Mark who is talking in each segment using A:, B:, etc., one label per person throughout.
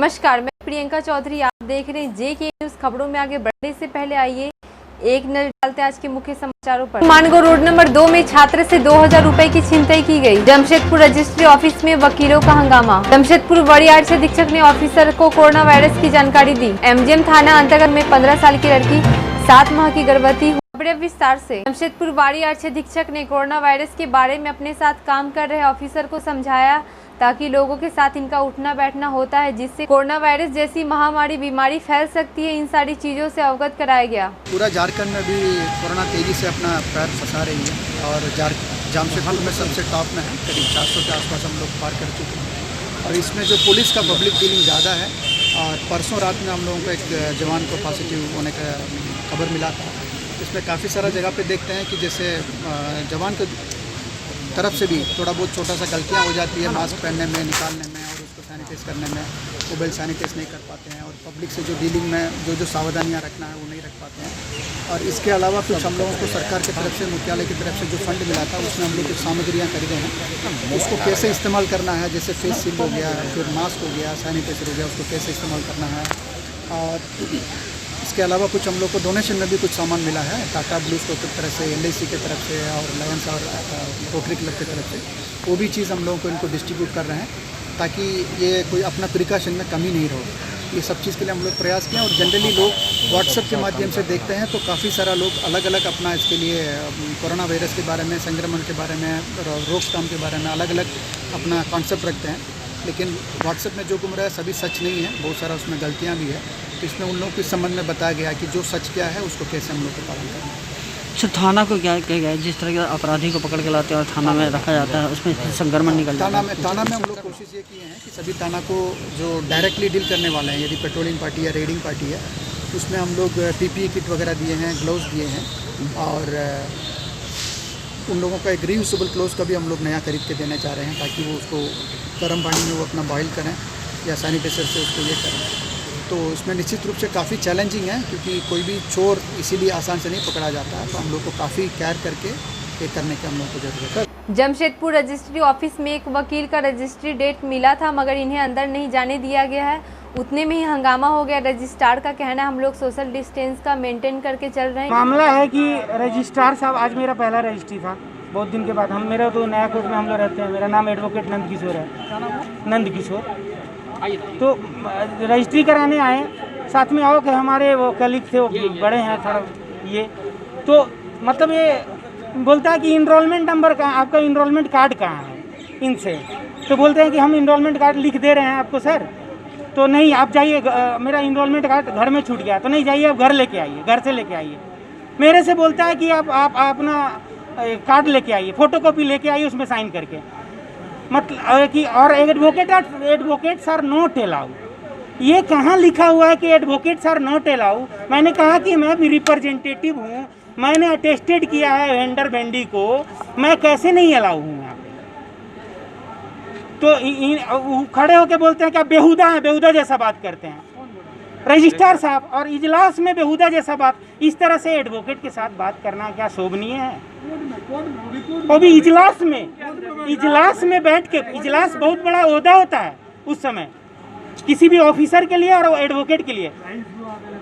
A: नमस्कार, मैं प्रियंका चौधरी। आप देख रहे हैं JK न्यूज। खबरों में आगे बढ़ने से पहले आइए एक नजर डालते हैं आज के मुख्य समाचारों पर। मानगो रोड नंबर 2 में छात्र से 2000 रुपए की छिनतई की गई। जमशेदपुर रजिस्ट्री ऑफिस में वकीलों का हंगामा। जमशेदपुर बड़ी आरक्षी अधीक्षक ने ऑफिसर को कोरोना वायरस की जानकारी दी। MGM थाना अंतर्गत में 15 साल की लड़की 7 माह की गर्भवती। खबरें विस्तार से। जमशेदपुर बाड़ी आरक्षी अधीक्षक ने कोरोना वायरस के बारे में अपने साथ काम कर रहे ऑफिसर को समझाया ताकि लोगों के साथ इनका उठना बैठना होता है, जिससे कोरोना वायरस जैसी महामारी बीमारी फैल सकती है। इन सारी चीजों से अवगत कराया गया।
B: पूरा झारखंड में भी कोरोना तेजी से अपना पैर फंसा रही है और जमशेदपुर में सबसे टॉप में है। करीब 400 के आसपास हम लोग पार कर चुके हैं और इसमें जो पुलिस का पब्लिक डीलिंग ज़्यादा है। और परसों रात में हम लोगों को एक जवान को पॉजिटिव होने का खबर मिला था। इसमें काफ़ी सारा जगह पे देखते हैं कि जैसे जवान को तरफ से भी थोड़ा बहुत छोटा सा गलतियाँ हो जाती है, मास्क पहनने में, निकालने में और उसको सैनिटाइज करने में। मोबाइल सैनिटाइज नहीं कर पाते हैं और पब्लिक से जो डीलिंग में जो सावधानियाँ रखना है वो नहीं रख पाते हैं। और इसके अलावा कुछ हम लोगों को सरकार की तरफ से, मुख्यालय की तरफ से जो फंड मिला था उसमें हम लोग कुछ सामग्रियाँ खरीदे हैं। उसको कैसे इस्तेमाल करना है, जैसे फेस शील्ड हो गया, फिर मास्क हो गया, सैनिटाइजर हो गया, उसको कैसे इस्तेमाल करना है। और इसके अलावा कुछ हम लोग को डोनेशन में भी कुछ सामान मिला है, टाटा ब्लूज की तरफ से, LIC की तरफ से और लायंस और रोटरी क्लब की तरफ से। वो भी चीज़ हम लोगों को इनको डिस्ट्रीब्यूट कर रहे हैं ताकि ये कोई अपना प्रिकॉशन में कमी नहीं हो। ये सब चीज़ के लिए हम लोग प्रयास किए। और जनरली लोग व्हाट्सएप के माध्यम से देखते हैं तो काफ़ी सारा लोग अलग अलग अपना इसके लिए कोरोना वायरस के बारे में, संक्रमण के बारे में, रोकथाम के बारे में अलग अलग अपना कॉन्सेप्ट रखते हैं। लेकिन व्हाट्सएप में जो घूम रहा है सभी सच नहीं है, बहुत सारा उसमें गलतियाँ भी है। तो इसमें उन लोगों के संबंध में बताया गया कि जो सच क्या है उसको कैसे हम लोग को पालन करना है।
C: सर, थाना को क्या कहा गया है? जिस तरह के अपराधी को पकड़ के लाते हैं और थाना में रखा जाता है उसमें संक्रमण निकल जाता है।
B: थाना में हम लोग कोशिश ये किए हैं कि सभी थाना को जो डायरेक्टली डील करने वाले हैं, यदि पेट्रोलिंग पार्टी या रेडिंग पार्टी है, उसमें हम लोग PPE किट वगैरह दिए हैं, ग्लव्स दिए हैं। और उन लोगों का एक रीयूजेबल क्लोथ का भी हम लोग नया खरीद के देना चाह रहे हैं ताकि वो उसको गर्म पानी में वो अपना बॉयल करें या सैनिटाइजर से उसको ये करें। तो इसमें निश्चित रूप से काफ़ी चैलेंजिंग है क्योंकि कोई भी चोर इसीलिए आसान से नहीं पकड़ा जाता है। तो हम लोग को काफ़ी केयर करके ये करने की हम लोग को जरूरत है।
A: जमशेदपुर रजिस्ट्री ऑफिस में एक वकील का रजिस्ट्री डेट मिला था मगर इन्हें अंदर नहीं जाने दिया गया है। उतने में ही हंगामा हो गया। रजिस्ट्रार का कहना है हम लोग सोशल डिस्टेंस का मेंटेन करके चल रहे हैं।
D: मामला है कि रजिस्ट्रार साहब, आज मेरा पहला रजिस्ट्री था बहुत दिन के बाद। मेरा तो नया कोर्ट में हम लोग रहते हैं। मेरा नाम एडवोकेट नंद किशोर है, नंद किशोर। तो रजिस्ट्री कराने आए, साथ में आओ कि हमारे वो कलीग थे, वो बड़े हैं थोड़ा ये। तो मतलब ये बोलता है कि इनरोलमेंट नंबर कहाँ, आपका इनरोलमेंट कार्ड कहाँ है इनसे। तो बोलते हैं कि हम इनरोलमेंट कार्ड लिख दे रहे हैं आपको सर। तो नहीं, आप जाइए, मेरा इनरोलमेंट कार्ड घर में छूट गया। तो नहीं, जाइए आप घर लेके आइए, घर से लेके आइए। मेरे से बोलता है कि आप अपना कार्ड लेके आइए, फोटोकॉपी लेके आइए, उसमें साइन करके। मतलब कि और एडवोकेट्स आर नॉट अलाउड। ये कहाँ लिखा हुआ है कि एडवोकेट्स आर नॉट अलाउड? मैंने कहा कि मैं भी रिप्रेजेंटेटिव हूँ, मैंने अटेस्टेड किया है वेंडर वेंडी को, मैं कैसे नहीं अलाउ हूँ यहाँ पे? तो खड़े होके बोलते हैं कि आप बेहुदा हैं, बेहुदा जैसा बात करते हैं रजिस्ट्रार साहब। और इजलास में बेहुदा जैसा बात, इस तरह से एडवोकेट के साथ बात करना क्या शोभनीय है? वो भी इजलास में बैठ के। इजलास बहुत बड़ा ओहदा होता है उस समय किसी भी ऑफिसर के लिए और एडवोकेट के लिए।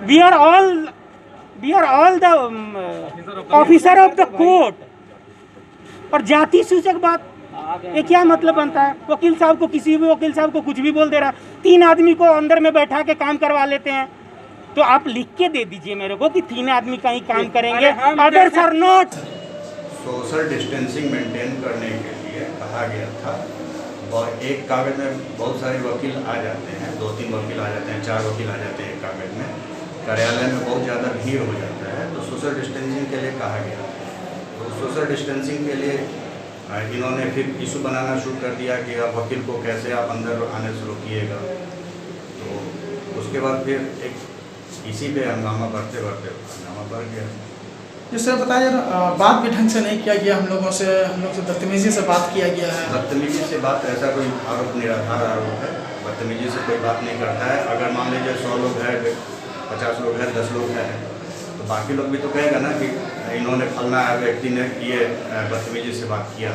D: We are all the officer of the court. और जाति सूचक बात, ये क्या मतलब बनता है? वकील साहब को, किसी भी वकील साहब को कुछ भी बोल दे रहा। 3 आदमी को अंदर में बैठा के काम करवा लेते हैं। तो आप लिख के दे दीजिए मेरे को कि 3 आदमी का ही काम करेंगे, others are not.
E: Social distancing maintain करने के लिए कहा गया था। और एक कागज में बहुत सारे वकील आ जाते हैं, 2-3 वकील आ जाते हैं, 4 वकील आ जाते हैं एक कागज में। कार्यालय में बहुत ज़्यादा भीड़ हो जाता है, तो सोशल डिस्टेंसिंग के लिए कहा गया। तो सोशल डिस्टेंसिंग के लिए इन्होंने फिर इशू बनाना शुरू कर दिया कि आप वकील को कैसे आप अंदर आने से रोकिएगा। तो उसके बाद फिर एक इसी पे हंगामा बढ़ते हंगामा बढ़ गया।
F: जिससे बताया बात भी ढंग से नहीं किया गया, हम लोग से बदतमीजी से बात किया गया है।
E: बदतमीजी से बात, ऐसा कोई आरोप निराधार आरोप है। बदतमीजी से कोई बात नहीं करता है। अगर मान लीजिए 100 लोग हैं, 50 लोग हैं, 10 लोग हैं, तो बाकी लोग भी तो कहेगा ना कि इन्होंने फलना व्यक्ति ने ये बदतमीजी से बात किया।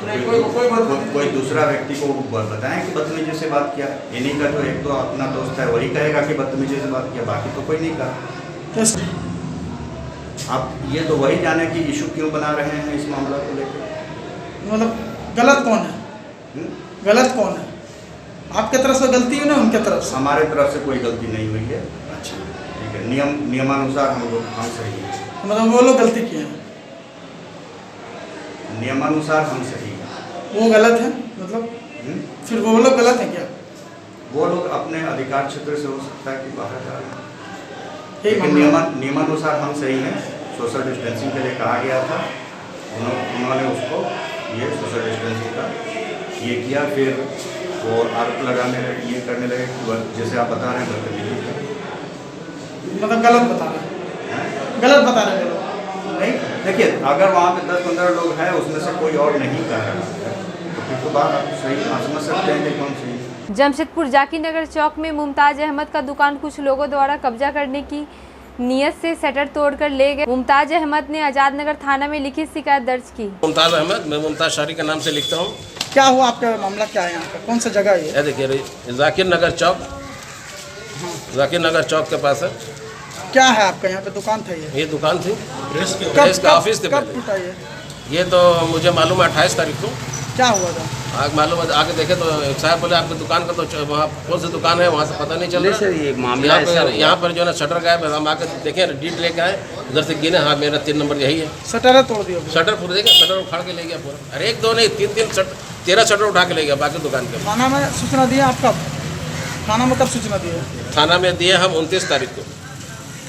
E: कोई दूसरा व्यक्ति को बताएं कि बदतमीजी से बात किया। इन्हीं का जो एक तो अपना दोस्त है वही कहेगा कि बदतमीजी से बात किया, बाकी तो कोई नहीं कहा। आप ये तो वही जाने कि इशू क्यों बना रहे हैं इस मामला को लेकर।
F: मतलब गलत कौन है? गलत कौन है? आपके तरफ से गलती हुई ना उनके तरफ से?
E: हमारे तरफ से कोई गलती नहीं हुई है।
F: अच्छा,
E: ठीक है, नियमानुसार हम सही हैं।
F: मतलब वो लोग गलती किए हैं,
E: नियमानुसार हम सही हैं।
F: वो गलत है मतलब? फिर वो लोग गलत हैं क्या?
E: वो लोग अपने अधिकार क्षेत्र से हो सकता है कि बाहर जा रहे हैं,
F: यही
E: लेकिन
F: मामला है।
E: नियमानुसार हम सही हैं। सोशल डिस्टेंसिंग के लिए कहा गया था, उन्होंने उसको ये सोशल डिस्टेंसिंग का ये किया, फिर वो आरोप लगाने ये करने लगे कि जैसे आप बता रहे हैं बदतमीजी।
F: मतलब गलत बता रहे हैं, गलत बता रहे हैं वो लोग।
E: नहीं, देखिए अगर वहाँ पे 10-15 लोग हैं उसमें से कोई और नहीं कर रहा है तो फिर तो बात आप सही आप समझ सकते हैं कि कौन सी।
A: जमशेदपुर जाकिर नगर चौक में मुमताज अहमद का दुकान कुछ लोगों द्वारा कब्जा करने की नियत से शटर तोड़कर ले गए। मुमताज अहमद ने आजाद नगर थाना में लिखित शिकायत दर्ज की।
G: मुमताज अहमद, मैं मुमताज शारी के नाम से लिखता हूँ।
F: क्या हुआ आपका मामला, क्या है यहाँ का, कौन सा जगह है ये?
G: यह देखिए जाकिर नगर चौक, जाकिर नगर चौक के पास है।
F: क्या है आपका यहाँ पे दुकान था ये?
G: ये दुकान थी,
F: कब
G: प्रेस का ऑफिस थे
F: कब
G: पहले।
F: टूटा ये?
G: ये तो मुझे मालूम है 28 तारीख को।
F: क्या हुआ था?
G: आग मालूम है, आके देखे तो एक साहब बोले आपकी दुकान का तो वहाँ कौन सी दुकान है वहाँ से पता नहीं चल रहा।
C: सर ये मामला
G: यहाँ पर जो है ना शटर गायब है। हम आके देखे डीट लेके आए, उधर से गिने, हाँ मेरा 3 नंबर यही है।
F: शटर तोड़ दिया पूरा?
G: शटर पूरा देखा, शटर उखाड़ के ले गया पूरा। अरे 1 2 नहीं 13 शटर उठा के ले गया बाकी दुकान के।
F: थाना में सूचना दिया आपका? थाना में कब सूचना दिया?
G: थाना में दिए हम 29 तारीख को।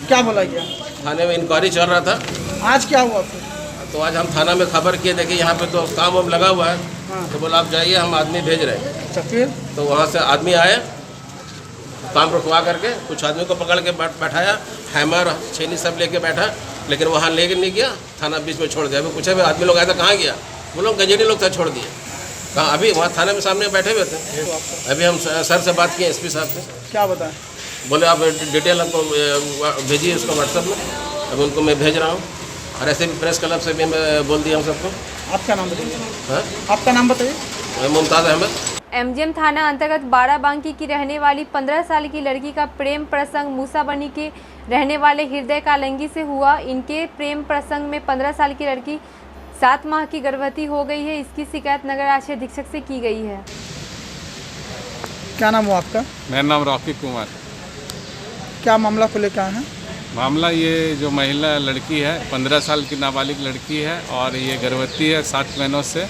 F: क्या बोला गया?
G: थाने में इंक्वायरी चल रहा था।
F: आज क्या हुआ फिर?
G: तो आज हम थाना में खबर किए, देखिए यहाँ पे तो काम वाम लगा हुआ है।
F: हाँ।
G: तो बोला आप जाइए, हम आदमी भेज रहे हैं।
F: अच्छा, फिर?
G: तो वहाँ से आदमी आए, काम रुकवा करके कुछ आदमी को पकड़ के बैठाया, हैमर छेनी सब लेके बैठा, लेकिन वहाँ लेके नहीं गया, थाना बीच में छोड़ दिया। अभी पूछे भाई आदमी लोग आए थे कहाँ गया, वो लोग गंजेड़ी लोग था, छोड़ दिए। कहाँ? अभी वहाँ थाने में सामने बैठे हुए थे। अभी हम सर से बात किए, एसपी साहब से।
F: क्या बताएं?
G: बोले आप डिटेल हमको भेजिए उसको व्हाट्सएप में, अभी उनको मैं भेज रहा हूँ। और ऐसे भी प्रेस क्लब से भी मैं बोल दिया हम सबको।
F: आपका नाम बताइए।
G: हाँ,
F: आपका नाम बताइए।
G: मुमताज अहमद।
A: एमजीएम थाना अंतर्गत बाराबांकी की रहने वाली 15 साल की लड़की का प्रेम प्रसंग मूसाबनी के रहने वाले हृदय कालंगी से हुआ। इनके प्रेम प्रसंग में 15 साल की लड़की 7 माह की गर्भवती हो गई है। इसकी शिकायत नगर आरक्षी अधीक्षक से की गई है।
F: क्या नाम हुआ आपका?
H: मेरा नाम रॉकी कुमार।
F: क्या मामला को लेकर आए हैं?
H: मामला ये जो महिला लड़की है 15 साल की नाबालिग लड़की है और ये गर्भवती है 7 महीनों से,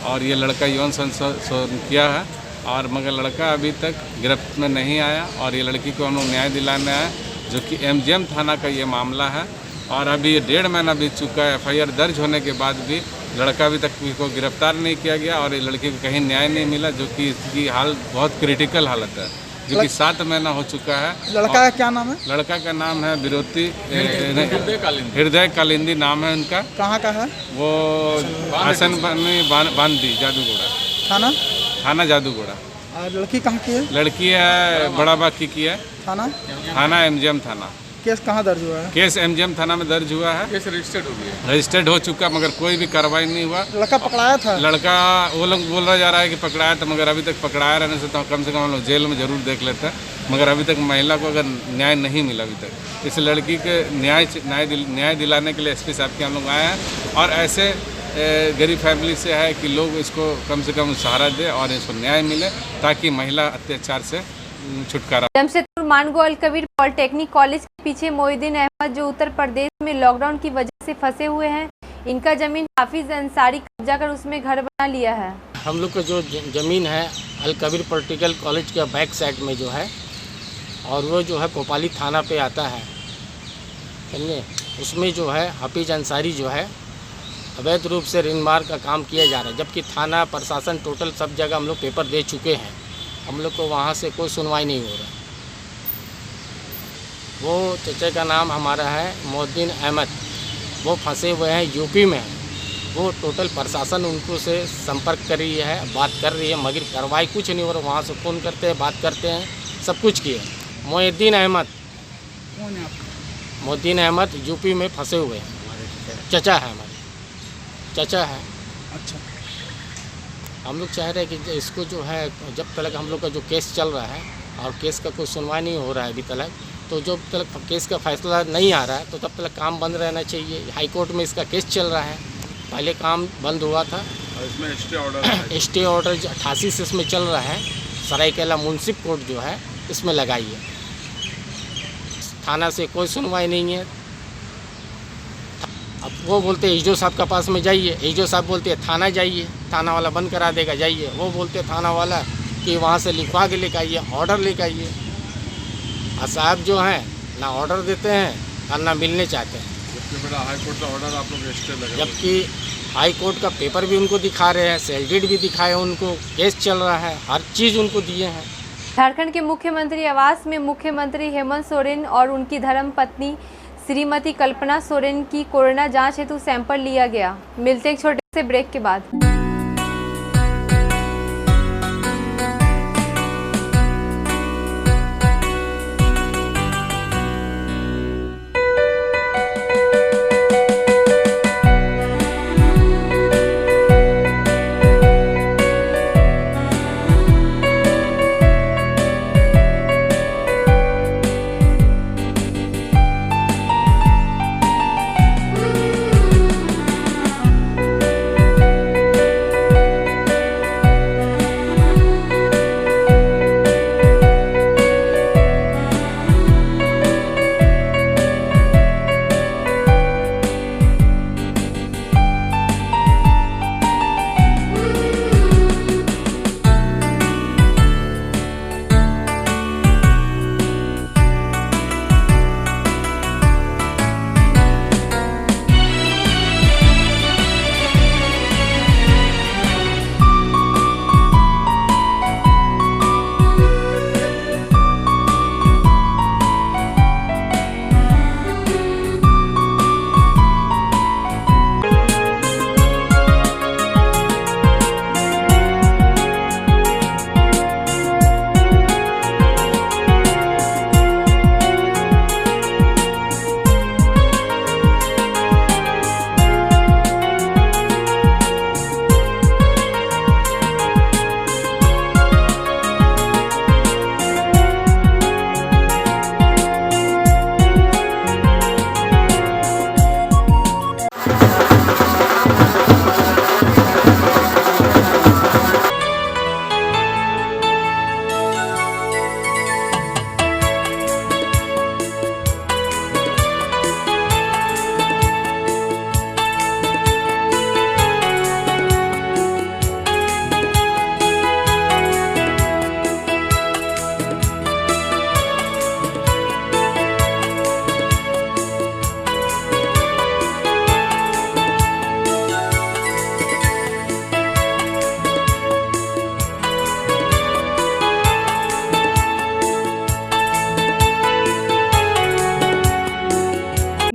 H: और ये लड़का यौन शोषण किया है, और मगर लड़का अभी तक गिरफ्त में नहीं आया, और ये लड़की को हम लोग न्याय दिलाने आए, जो कि एमजीएम थाना का ये मामला है। और अभी 1.5 महीना बीत चुका है, एफआईआर दर्ज होने के बाद भी लड़का अभी तक को गिरफ्तार नहीं किया गया, और ये लड़की को कहीं न्याय नहीं मिला, जो कि इसकी हाल बहुत क्रिटिकल हालत है, जो कि 7 महीना हो चुका है।
F: लड़का का क्या नाम है?
H: लड़का का नाम है विरोती हृदय कालिंदी नाम है उनका।
F: कहाँ का है?
H: वो हसन बांदी जादूगोड़ा
F: थाना?
H: थाना जादूगोड़ा।
F: और लड़की कहाँ की है?
H: लड़की है बड़ा बाकी की है।
F: थाना?
H: थाना एमजीएम थाना।
F: केस कहाँ दर्ज हुआ है?
H: केस एमजीएम थाना में दर्ज हुआ है। केस रजिस्टर्ड हो चुका, मगर कोई भी कार्रवाई नहीं हुआ।
F: लड़का पकड़ाया था?
H: लड़का वो लोग बोला जा रहा है कि पकड़ाया था, मगर अभी तक पकड़ाया रहने से तो कम हम लोग जेल में जरूर देख लेते हैं, मगर अभी तक महिला को अगर न्याय नहीं मिला अभी तक। इस लड़की के न्याय दिलाने के लिए एसपी साहब के हम लोग आए हैं, और ऐसे गरीब फैमिली से है कि लोग इसको कम से कम सहारा दे और इसको न्याय मिले, ताकि महिला अत्याचार से छुटकारा।
A: जमशेदपुर मानगो अल कबीर पॉलिटेक्निक कॉलेज के पीछे मोहिउद्दीन अहमद, जो उत्तर प्रदेश में लॉकडाउन की वजह से फंसे हुए हैं, इनका जमीन हाफिज अंसारी कब्जा कर उसमें घर बना लिया है।
I: हम लोग का जो ज़मीन है अल कबीर पॉलिटेक्निकल कॉलेज के बैक साइड में जो है, और वो जो है कोपाली थाना पे आता है, समझे। उसमें जो है हाफिज अंसारी जो है अवैध रूप से ऋणमार का काम किया जा रहा है, जबकि थाना प्रशासन टोटल सब जगह हम लोग पेपर दे चुके हैं। हम लोग को वहाँ से कोई सुनवाई नहीं हो रहा। वो चचे का नाम हमारा है मोहिउद्दीन अहमद, वो फंसे हुए हैं यूपी में। वो टोटल प्रशासन उनको से संपर्क कर रही है, बात कर रही है, मगर कार्रवाई कुछ नहीं हो रहा। वहाँ से फ़ोन करते हैं, बात करते हैं, सब कुछ किए। मोहिउद्दीन अहमद,
F: कौन है आपका?
I: मोहिउद्दीन अहमद यूपी में फंसे हुए हैं। चचा है, हमारे चचा है।
F: अच्छा,
I: हम लोग चाह रहे हैं कि इसको जो है जब तक हम लोग का जो केस चल रहा है और केस का कोई सुनवाई नहीं हो रहा है अभी तक, तो जब तक केस का फैसला नहीं आ रहा है तो तब तक काम बंद रहना चाहिए। हाई कोर्ट में इसका केस चल रहा है, पहले काम बंद हुआ था।
H: इसमें
I: स्टे ऑर्डर 88 से इसमें चल रहा है। सरायकेला मुंसिफ कोर्ट जो है इसमें लगाई है। थाना से कोई सुनवाई नहीं है। अब वो बोलते हैं ईजो साहब के पास में जाइए, ईजो साहब बोलते हैं थाना जाइए, थाना वाला बंद करा देगा जाइए। वो बोलते हैं थाना वाला कि वहाँ से लिखवा के लेकर आइए, ऑर्डर लेकर आइए। और साहब जो हैं ना ऑर्डर देते हैं और ना मिलने चाहते हैं।
H: हाई कोर्ट का ऑर्डर आप लोग स्टे लगा,
I: जबकि हाई कोर्ट का पेपर भी उनको दिखा रहे हैं, सेल भी दिखाए उनको, केस चल रहा है, हर चीज़ उनको दिए हैं।
A: झारखंड के मुख्यमंत्री आवास में मुख्यमंत्री हेमंत सोरेन और उनकी धर्मपत्नी श्रीमती कल्पना सोरेन की कोरोना जांच हेतु सैंपल लिया गया। मिलते हैं एक छोटे से ब्रेक के बाद।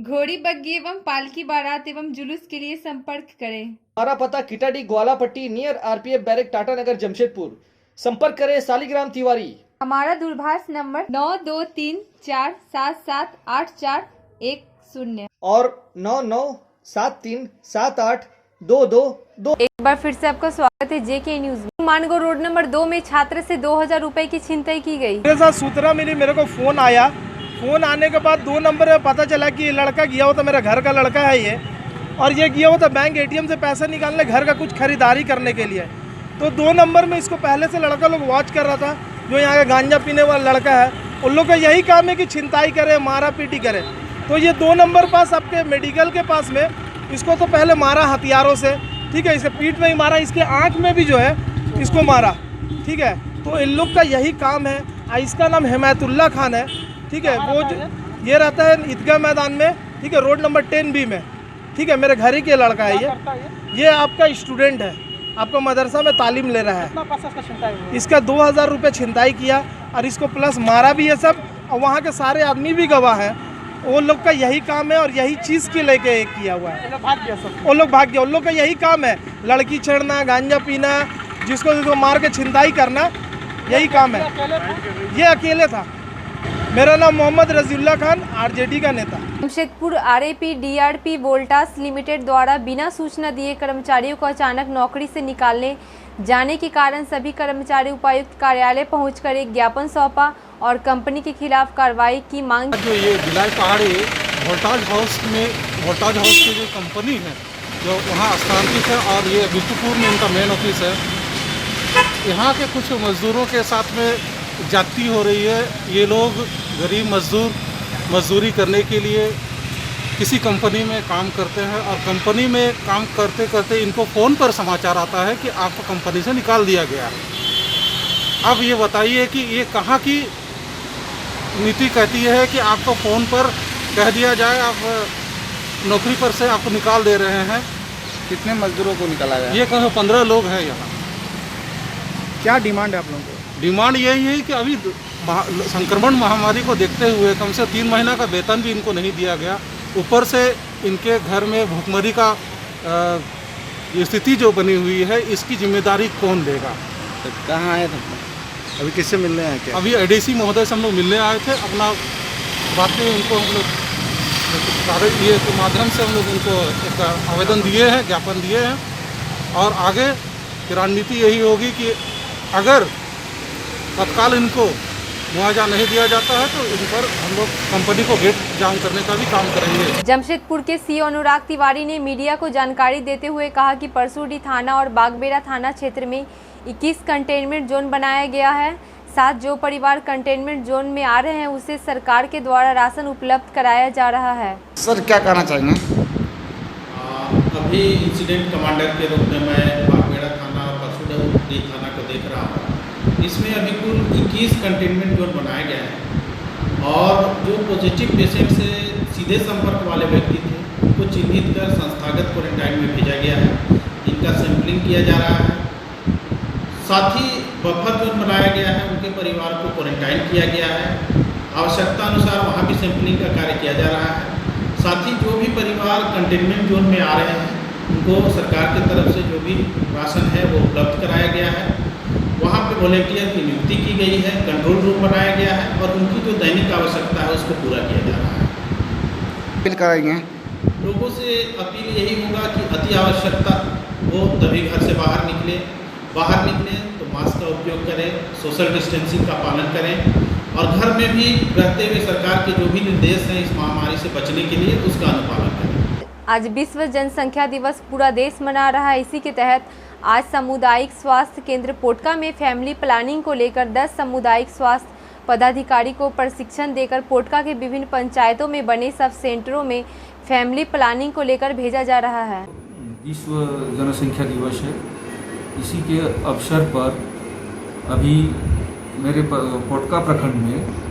A: घोड़ी बग्गी एवं पालकी बारात एवं जुलूस के लिए संपर्क करें।
J: हमारा पता Kitadi Gwalapatti near RPF barrack Tata Nagar Jamshedpur. संपर्क करें सालिग्राम तिवारी।
A: हमारा दूरभाष नंबर 9234778410
J: और 9973782222।
A: एक बार फिर से आपका स्वागत है जेके न्यूज में। मानगो रोड नंबर 2 में छात्र से 2000 रुपए की छिनतई की गई।
D: मेरे साथ सूचना मिली, मेरे को फोन आया। फोन आने के बाद 2 नंबर में पता चला कि ये लड़का गया हुआ था, मेरा घर का लड़का है ये, और ये गया हुआ था बैंक एटीएम से पैसा निकालने, घर का कुछ खरीदारी करने के लिए। तो 2 नंबर में इसको पहले से लड़का लोग वॉच कर रहा था, जो यहाँ का गांजा पीने वाला लड़का है। उन लोग का यही काम है कि छिनताई करे, मारा पीटी करे। तो ये 2 नंबर पास आपके मेडिकल के पास में इसको तो पहले मारा हथियारों से, ठीक है, इसके पीठ में ही मारा, इसके आँख में भी जो है इसको मारा, ठीक है। तो इन लोग का यही काम है। इसका नाम हिमायतुल्लाह खान है, ठीक है। वो ये रहता है ईदगाह मैदान में, ठीक है, रोड नंबर 10B में, ठीक है। मेरे घर ही के लड़का है ये आपका स्टूडेंट है, आपका मदरसा में तालीम ले रहा है। इसका 2000 रुपये छिनताई किया और इसको प्लस मारा भी है सब, और वहाँ के सारे आदमी भी गवाह हैं। वो लोग का यही काम है और यही चीज़ के लेके किया हुआ है। वो लोग भाग गया। उन लोग का यही काम है, लड़की छेड़ना, गांजा पीना, जिसको मार के छिनताई करना, यही काम है। ये अकेले था। मेरा नाम मोहम्मद रजीउल्लाह खान, आरजेडी का नेता।
A: Jamshedpur RAP DRP Voltas limited द्वारा बिना सूचना दिए कर्मचारियों को अचानक नौकरी से निकालने जाने के कारण सभी कर्मचारी उपायुक्त कार्यालय पहुंचकर एक ज्ञापन सौंपा और कंपनी के खिलाफ कार्रवाई की मांग।
F: जो ये भिलाई पहाड़ी वोल्टाज हाउस की जो कंपनी है जो वहाँ स्थानांतरित है और ये बिल्कुपुर में इनका मेन ऑफिस है। यहाँ के कुछ मज़दूरों के साथ में जाती हो रही है। ये लोग गरीब मजदूरी करने के लिए किसी कंपनी में काम करते हैं और कंपनी में काम करते करते इनको फ़ोन पर समाचार आता है कि आपको कंपनी से निकाल दिया गया है। अब ये बताइए कि ये कहाँ की नीति कहती है कि आपको फ़ोन पर कह दिया जाए आप नौकरी पर से आपको निकाल दे रहे हैं।
B: कितने मजदूरों को निकाला गया?
F: ये कहो 15 लोग हैं यहाँ।
B: क्या डिमांड है आप लोगों को?
F: डिमांड यही है कि अभी संक्रमण महामारी को देखते हुए कम से 3 महीना का वेतन भी इनको नहीं दिया गया। ऊपर से इनके घर में भूखमरी का स्थिति जो बनी हुई है, इसकी जिम्मेदारी कौन लेगा?
B: तो कहाँ आए थे? अभी किससे मिलने आए? क्या
F: अभी एडीसी महोदय से हम लोग मिलने आए थे। अपना बातें उनको हम लोग ये के माध्यम से हम लोग उनको एक आवेदन दिए हैं, ज्ञापन दिए हैं और आगे की रणनीति यही होगी कि अगर तत्काल इनको मुआवजा नहीं दिया जाता है तो इन पर हम लोग कंपनी को गेट जाम करने का भी काम करेंगे।
A: जमशेदपुर के सीओ अनुराग तिवारी ने मीडिया को जानकारी देते हुए कहा कि परसूडी थाना और बागबेड़ा थाना क्षेत्र में 21 कंटेनमेंट जोन बनाया गया है। साथ जो परिवार कंटेनमेंट जोन में आ रहे हैं उसे सरकार के द्वारा राशन उपलब्ध कराया जा रहा है।
B: सर क्या कहना चाहेंगे?
K: अभी इंसिडेंट कमांडर के रूप में मैं बागबेड़ा थाना और परसूडी थाना को देख रहा हूँ। इसमें अभी कुल 21 कंटेनमेंट जोन बनाया गया है और जो पॉजिटिव पेशेंट से सीधे संपर्क वाले व्यक्ति थे उनको चिन्हित कर संस्थागत क्वारंटाइन में भेजा गया है। इनका सैंपलिंग किया जा रहा है। साथ ही बफर जोन बनाया गया है, उनके परिवार को क्वारंटाइन किया गया है। आवश्यकता अनुसार वहाँ भी सैंपलिंग का कार्य किया जा रहा है। साथ ही जो भी परिवार कंटेनमेंट जोन में आ रहे हैं उनको सरकार की तरफ से जो भी राशन है वो उपलब्ध कराया गया है। वहाँ पे वॉलेंटियर की नियुक्ति की गई है, कंट्रोल रूम बनाया गया है और उनकी जो दैनिक आवश्यकता है उसको पूरा किया जा रहा है।
B: अपील कराएंगे
K: लोगों से अपील यही होगा कि अति आवश्यकता हो तभी घर से बाहर निकले तो मास्क का उपयोग करें, सोशल डिस्टेंसिंग का पालन करें और घर में भी रहते हुए सरकार के जो भी निर्देश हैं इस महामारी से बचने के लिए उसका अनुपालन करें।
A: आज विश्व जनसंख्या दिवस पूरा देश मना रहा है। इसी के तहत आज सामुदायिक स्वास्थ्य केंद्र पोटका में फैमिली प्लानिंग को लेकर 10 सामुदायिक स्वास्थ्य पदाधिकारी को प्रशिक्षण देकर पोटका के विभिन्न पंचायतों में बने सब सेंटरों में फैमिली प्लानिंग को लेकर भेजा जा रहा है।
L: विश्व जनसंख्या दिवस है, इसी के अवसर पर अभी मेरे पोटका प्रखंड में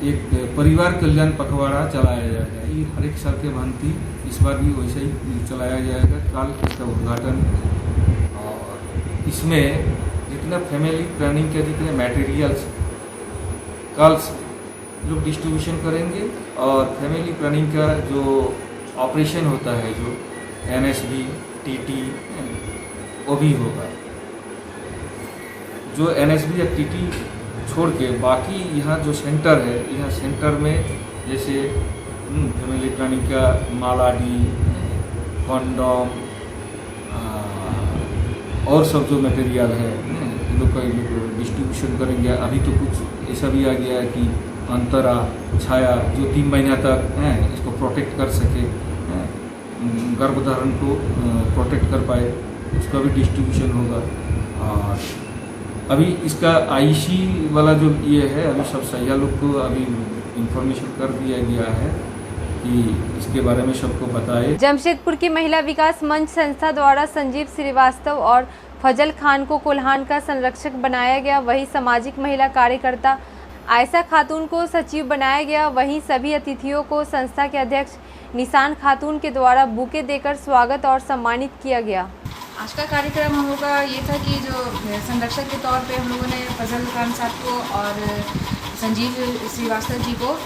L: एक परिवार कल्याण पखवाड़ा चलाया जाएगा। ये हर एक साल के भांति इस बार भी वैसे ही चलाया जाएगा। कल इसका उद्घाटन और इसमें जितना फैमिली प्लानिंग के जितने मटेरियल्स कल लोग डिस्ट्रीब्यूशन करेंगे और फैमिली प्लानिंग का जो ऑपरेशन होता है जो NSB, TT वो भी होगा। जो NSB या TT छोड़ के बाकी यहाँ जो सेंटर है, यहाँ सेंटर में जैसे फैमिली प्लानिंग का मालाडी, कॉन्डोम और सब जो मटेरियल है इन लोग का डिस्ट्रीब्यूशन करेंगे। अभी तो कुछ ऐसा भी आ गया है कि अंतरा छाया जो 3 महीना तक इसको प्रोटेक्ट कर सके, गर्भधारण को प्रोटेक्ट कर पाए, उसका भी डिस्ट्रीब्यूशन होगा। और अभी इसका IC वाला जो ये है अभी सब सैया लोग को अभी इंफॉर्मेशन कर दिया गया है कि इसके बारे में सबको बताए।
A: जमशेदपुर की महिला विकास मंच संस्था द्वारा संजीव श्रीवास्तव और फजल खान को कोल्हान का संरक्षक बनाया गया। वहीं सामाजिक महिला कार्यकर्ता आयशा खातून को सचिव बनाया गया। वहीं सभी अतिथियों को संस्था के अध्यक्ष निशान खातून के द्वारा बुके देकर स्वागत और सम्मानित किया गया।
M: आज का कार्यक्रम हम लोग का ये था कि जो संरक्षक के तौर पे हम लोगों ने फजल खान साहब को और संजीव श्रीवास्तव जी को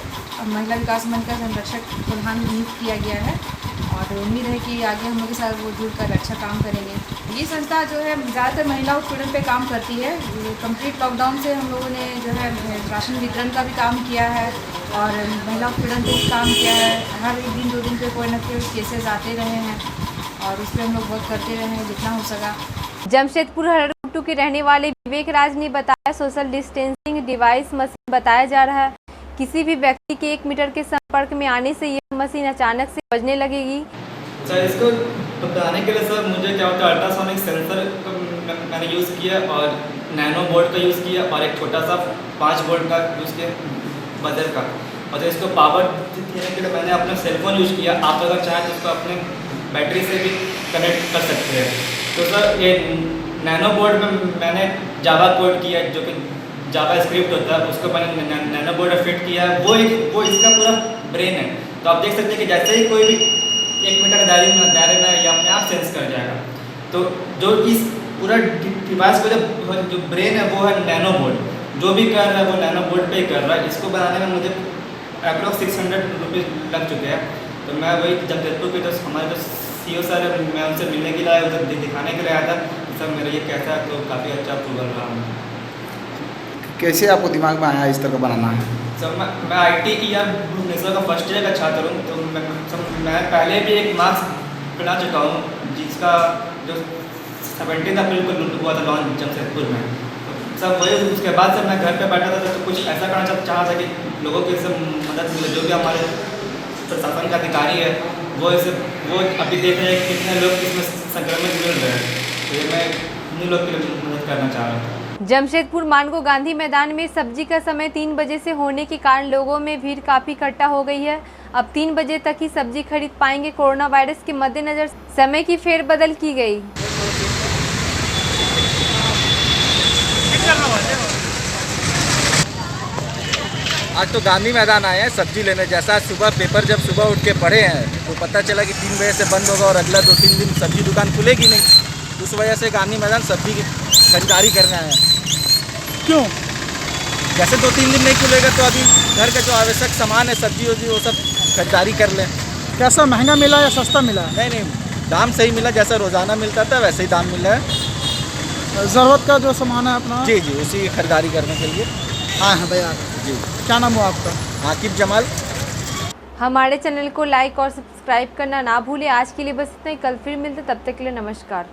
M: महिला विकास मंच का संरक्षक प्रधान नियुक्त किया गया है और उम्मीद है कि आगे हम लोग के साथ वो जुड़कर अच्छा काम करेंगे। ये संस्था जो है ज़्यादातर महिला उत्पीड़न पे काम करती है। कंप्लीट लॉकडाउन से हम लोगों ने जो है राशन वितरण का भी काम किया है और महिला उत्पीड़न पे भी काम किया है। हर एक दिन 2 दिन पे कोई न कोई केसेस आते रहे हैं और उस पर हम लोग वर्क करते रहे हैं जितना हो सका।
A: जमशेदपुर हरकुट्टू के रहने वाले विवेक राज ने बताया, सोशल डिस्टेंसिंग डिवाइस मशीन बताया जा रहा है। किसी भी व्यक्ति के 1 मीटर के संपर्क में आने से यह मशीन अचानक से बजने लगेगी।
N: सर इसको बताने के लिए सर मुझे क्या होता है, अल्ट्रासोनिक सेंसर मैंने यूज़ किया और नैनो बोर्ड का यूज़ किया और एक छोटा सा 5 वोल्ट का यूज़ किया बजर का। और तो इसको पावर देने के लिए मैंने अपना सेलफोन यूज़ किया। आप अगर चाहें तो इसको अपने बैटरी से भी कनेक्ट कर सकते हैं। तो सर ये नैनो बोर्ड में मैंने जावा कोड किया, जो कि जावा स्क्रिप्ट होता है, उसको मैंने नैनो बोर्ड में फिट किया। वो इसका पूरा ब्रेन है। तो आप देख सकते हैं कि जैसे ही कोई भी 1 मीटर के दायरे में ये अपने आप सेंस कर जाएगा। तो जो इस पूरा डिवाइस का जो ब्रेन है वो है नैनो बोर्ड। जो भी कर रहा है वो नैनो बोर्ड पे ही कर रहा है। इसको बनाने में मुझे अप्रॉक्स 600 रुपीज़ लग चुके हैं। तो मैं वही जमशेदपुर के जो हमारे जो CEO सर है, मैं उनसे मिलने के लिए आया, उधर दिखाने के लिए आया था। सर मेरा ये कैसा है, तो काफ़ी अच्छा अप्रूवल रहा हूँ।
B: कैसे आपको दिमाग में आया इस तरह का बनाना है?
N: सर मैं ITER भुवनेश्वर का फर्स्ट ईयर का छात्र हूँ। तो मैं पहले भी एक मार्क्स बना चुका हूँ, जिसका जो 17 अप्रैल को हुआ था लॉन्च जमशेदपुर में। सब वही उसके बाद से मैं घर पे बैठा था, तो कुछ ऐसा करना चाहा था कि लोगों की इससे मदद मिले। जो भी हमारे प्रशासन का अधिकारी है वो अभी देख रहे हैं कि कितने लोग इसमें संक्रमित मिल रहे हैं। तो ये मैं उन्हीं लोग की मदद करना चाह रहा था।
A: जमशेदपुर मानगो गांधी मैदान में सब्जी का समय 3 बजे से होने के कारण लोगों में भीड़ काफी इकट्ठा हो गई है। अब 3 बजे तक ही सब्जी खरीद पाएंगे। कोरोना वायरस के मद्देनजर समय की फेरबदल की गई।
O: आज तो गांधी मैदान आए हैं सब्जी लेने। जैसा सुबह पेपर जब सुबह उठ के पढ़े हैं तो पता चला कि 3 बजे से बंद होगा और अगला 2-3 दिन सब्जी दुकान खुलेगी नहीं। उस वजह से गांधी मैदान सब्जी की खरीदारी करने आए हैं।
F: क्यों?
O: जैसे 2-3 दिन नहीं खुलेगा तो अभी घर का जो आवश्यक सामान है सब्जी वब्जी वो सब खरीदारी कर लें।
F: कैसा महंगा मिला या सस्ता मिला?
O: नहीं, दाम सही मिला, जैसा रोज़ाना मिलता था वैसे ही दाम मिला है।
F: ज़रूरत का जो सामान है अपना?
O: जी, उसी की खरीदारी करने के लिए।
F: हाँ भैया
O: जी।
F: क्या नाम हुआ आपका?
O: आकिब जमाल।
A: हमारे चैनल को लाइक और सब्सक्राइब करना ना भूलें। आज के लिए बस इतना ही। कल फिर मिलते, तब तक के लिए नमस्कार।